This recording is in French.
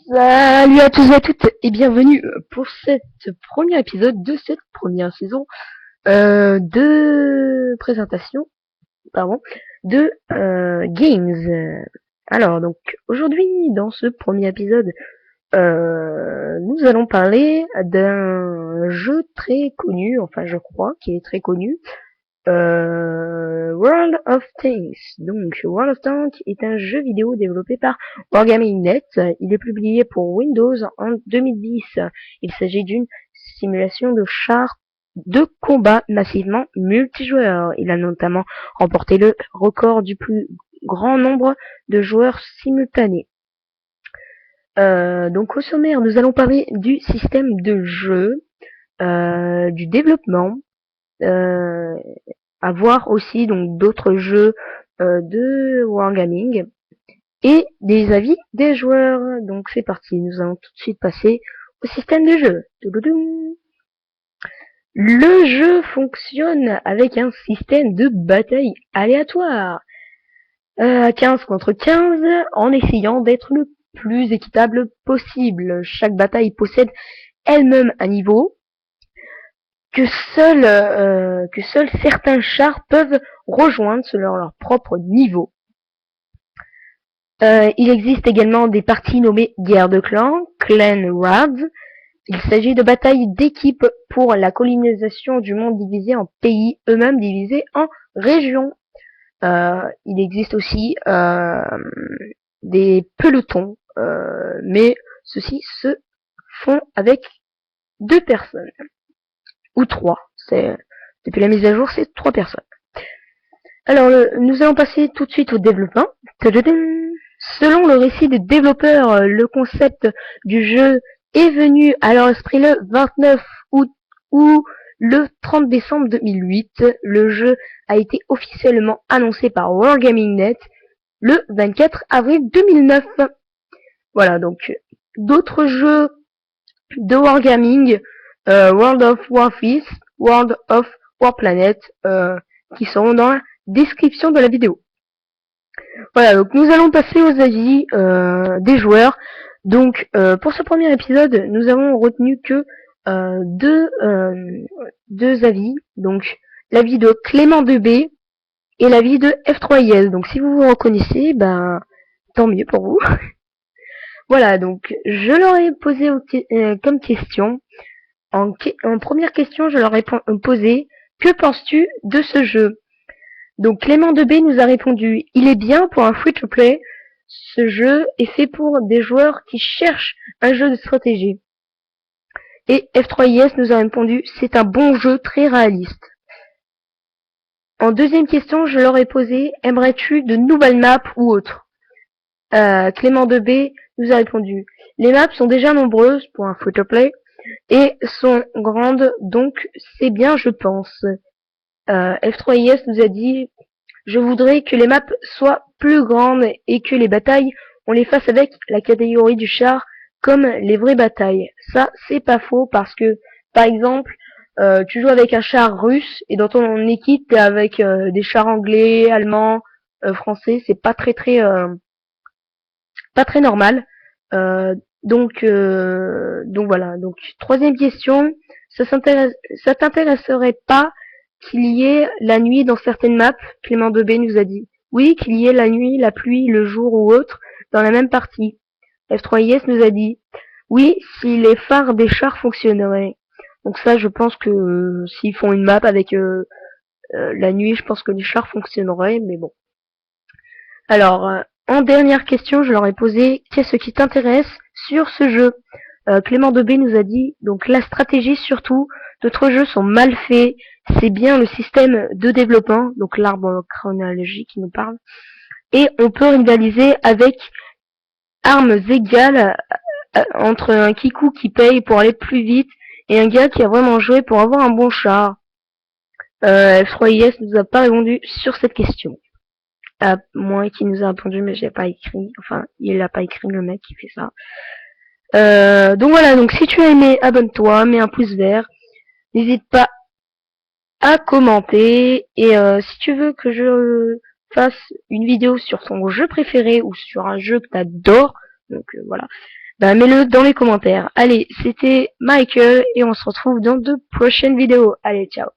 Salut à tous et à toutes et bienvenue pour cet premier épisode de cette première saison de présentation, pardon, de Games. Alors donc aujourd'hui dans ce premier épisode, nous allons parler d'un jeu très connu, enfin je crois qu'il est très connu, World of Tanks. Donc, World of Tanks est un jeu vidéo développé par Wargaming Net. Il est publié pour Windows en 2010. Il s'agit d'une simulation de chars de combat massivement multijoueur. Il a notamment remporté le record du plus grand nombre de joueurs simultanés. Donc au sommaire, nous allons parler du système de jeu, du développement, euh, à voir aussi donc d'autres jeux de Wargaming et des avis des joueurs. Donc c'est parti, nous allons tout de suite passer au système de jeu. Le jeu fonctionne avec un système de bataille aléatoire, 15 contre 15, en essayant d'être le plus équitable possible. Chaque bataille possède elle-même un niveau que seuls certains chars peuvent rejoindre selon leur propre niveau. Il existe également des parties nommées guerre de clans, Clan Raids. Il s'agit de batailles d'équipe pour la colonisation du monde divisé en pays, eux-mêmes divisés en régions. Il existe aussi des pelotons, mais ceux-ci se font avec 2 personnes. Ou 3. Depuis la mise à jour, c'est 3 personnes. Alors, nous allons passer tout de suite au développement. Selon le récit des développeurs, le concept du jeu est venu à leur esprit le 29 août ou le 30 décembre 2008. Le jeu a été officiellement annoncé par Wargaming Net le 24 avril 2009. Voilà, donc d'autres jeux de Wargaming, World of Warfist, World of Warplanet, qui seront dans la description de la vidéo. Voilà, donc nous allons passer aux avis des joueurs. Donc pour ce premier épisode, nous avons retenu que deux avis. Donc l'avis de Clément 2B et l'avis de F3IS. Donc si vous vous reconnaissez, ben tant mieux pour vous. Voilà, donc je leur ai posé comme question. En première question, je leur ai posé: que penses-tu de ce jeu? Donc Clément 2B nous a répondu: il est bien pour un free-to-play. Ce jeu est fait pour des joueurs qui cherchent un jeu de stratégie. Et F3IS nous a répondu: c'est un bon jeu très réaliste. En deuxième question, je leur ai posé: aimerais-tu de nouvelles maps ou autres? Clément 2B nous a répondu: les maps sont déjà nombreuses pour un free-to-play et sont grandes, donc c'est bien, je pense. F3IS nous a dit: je voudrais que les maps soient plus grandes et que les batailles, on les fasse avec la catégorie du char comme les vraies batailles. Ça, c'est pas faux parce que, par exemple, tu joues avec un char russe et dans ton équipe, t'es avec des chars anglais, allemands, français. C'est pas très normal. Donc voilà. Donc troisième question, ça t'intéresserait pas qu'il y ait la nuit dans certaines maps? Clément 2B nous a dit oui, qu'il y ait la nuit, la pluie, le jour ou autre dans la même partie. F3IS nous a dit oui, si les phares des chars fonctionneraient. Donc ça, je pense que s'ils font une map avec la nuit, je pense que les chars fonctionneraient, mais bon. Alors, en dernière question, je leur ai posé: qu'est-ce qui t'intéresse sur ce jeu? Clément 2B nous a dit donc la stratégie surtout, d'autres jeux sont mal faits, c'est bien le système de développement, donc l'arbre chronologique qui nous parle, et on peut rivaliser avec armes égales entre un kikou qui paye pour aller plus vite et un gars qui a vraiment joué pour avoir un bon char. F3IS nous a pas répondu sur cette question. Moi qui nous a répondu, mais j'ai pas écrit. Enfin, il a pas écrit, le mec qui fait ça. Donc voilà, donc si tu as aimé, abonne-toi, mets un pouce vert. N'hésite pas à commenter. Et si tu veux que je fasse une vidéo sur ton jeu préféré ou sur un jeu que t'adores, donc voilà, Bah mets-le dans les commentaires. Allez, c'était Michael et on se retrouve dans de prochaines vidéos. Allez, ciao.